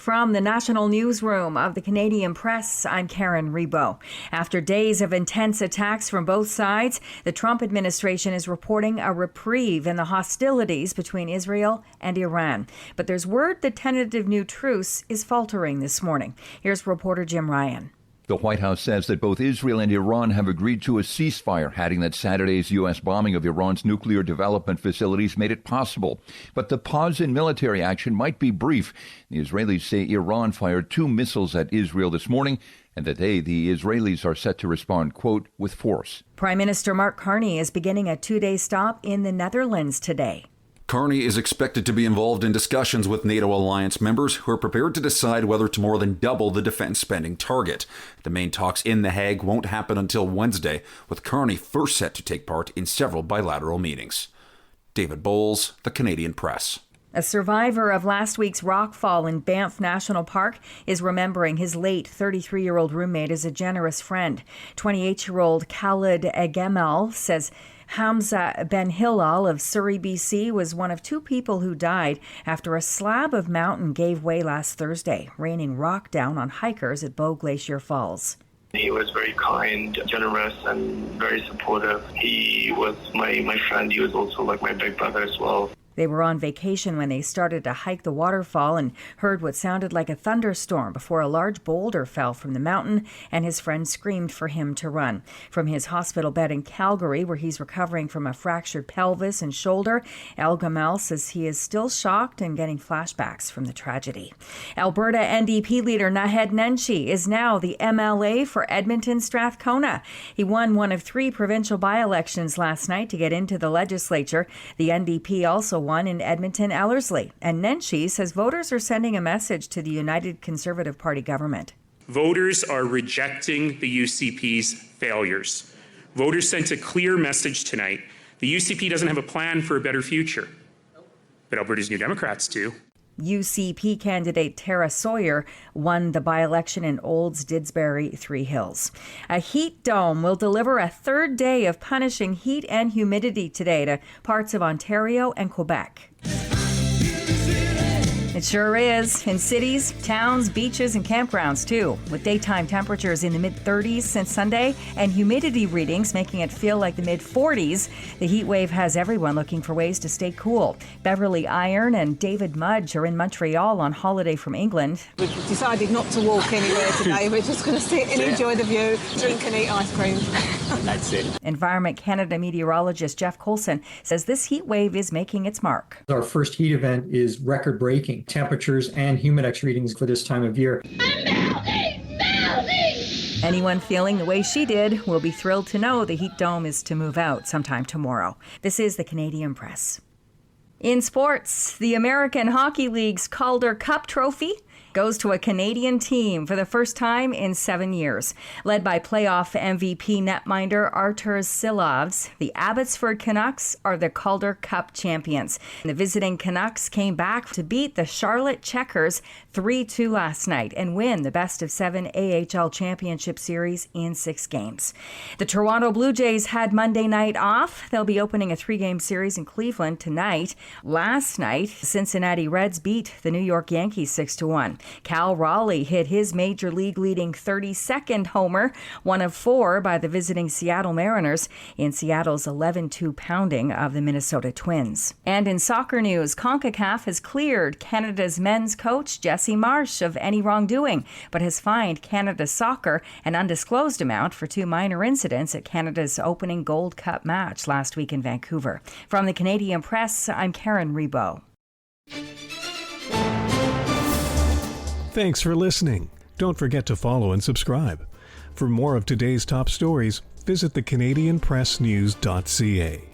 From the National Newsroom of the Canadian Press, I'm Karen Rebo. After days of intense attacks from both sides, the Trump administration is reporting a reprieve in the hostilities between Israel and Iran. But there's word the tentative new truce is faltering this morning. Here's reporter Jim Ryan. The White House says that both Israel and Iran have agreed to a ceasefire, adding that Saturday's U.S. bombing of Iran's nuclear development facilities made it possible. But the pause in military action might be brief. The Israelis say Iran fired 2 missiles at Israel this morning and that the Israelis are set to respond, quote, with force. Prime Minister Mark Carney is beginning a 2-day stop in the Netherlands today. Carney is expected to be involved in discussions with NATO alliance members who are prepared to decide whether to more than double the defense spending target. The main talks in The Hague won't happen until Wednesday, with Carney first set to take part in several bilateral meetings. David Bowles, The Canadian Press. A survivor of last week's rockfall in Banff National Park is remembering his late 33-year-old roommate as a generous friend. 28-year-old Khalid Egemel says Hamza Ben Hilal of Surrey, BC, was one of 2 people who died after a slab of mountain gave way last Thursday, raining rock down on hikers at Bow Glacier Falls. He was very kind, generous, and very supportive. He was my friend. He was also like my big brother as well. They were on vacation when they started to hike the waterfall and heard what sounded like a thunderstorm before a large boulder fell from the mountain, and his friend screamed for him to run. From his hospital bed in Calgary, where he's recovering from a fractured pelvis and shoulder, El Gamal says he is still shocked and getting flashbacks from the tragedy. Alberta NDP leader Naheed Nenshi is now the MLA for Edmonton Strathcona. He won one of 3 provincial by-elections last night to get into the legislature. The NDP also won in Edmonton Ellerslie. And Nenshi says voters are sending a message to the United Conservative Party government. Voters are rejecting the UCP's failures. Voters sent a clear message tonight. The UCP doesn't have a plan for a better future, but Alberta's New Democrats do. UCP candidate Tara Sawyer won the by-election in Olds, Didsbury, Three Hills. A heat dome will deliver a 3rd day of punishing heat and humidity today to parts of Ontario and Quebec. It sure is. In cities, towns, beaches, and campgrounds, too, with daytime temperatures in the mid-30s since Sunday and humidity readings making it feel like the mid-40s. The heat wave has everyone looking for ways to stay cool. Beverly Iron and David Mudge are in Montreal on holiday from England. We've decided not to walk anywhere today. We're just going to sit and enjoy the view, drink and eat ice cream. That's it. Environment Canada meteorologist Jeff Coulson says this heat wave is making its mark. Our first heat event is record-breaking temperatures and humidex readings for this time of year. Anyone feeling the way she did will be thrilled to know the heat dome is to move out sometime tomorrow. This is the Canadian Press. In sports, the American Hockey League's Calder Cup trophy goes to a Canadian team for the first time in 7 years. Led by playoff MVP netminder Artur Silovs, the Abbotsford Canucks are the Calder Cup champions. The visiting Canucks came back to beat the Charlotte Checkers 3-2 last night and win the best-of-7 AHL Championship Series in 6 games. The Toronto Blue Jays had Monday night off. They'll be opening a 3-game series in Cleveland tonight. Last night, Cincinnati Reds beat the New York Yankees 6-1. Cal Raleigh hit his major league leading 32nd homer, one of 4 by the visiting Seattle Mariners in Seattle's 11-2 pounding of the Minnesota Twins. And in soccer news, CONCACAF has cleared Canada's men's coach Jesse Marsh of any wrongdoing, but has fined Canada Soccer an undisclosed amount for 2 minor incidents at Canada's opening Gold Cup match last week in Vancouver. From the Canadian Press, I'm Karen Rebo. Thanks for listening. Don't forget to follow and subscribe. For more of today's top stories, visit thecanadianpressnews.ca.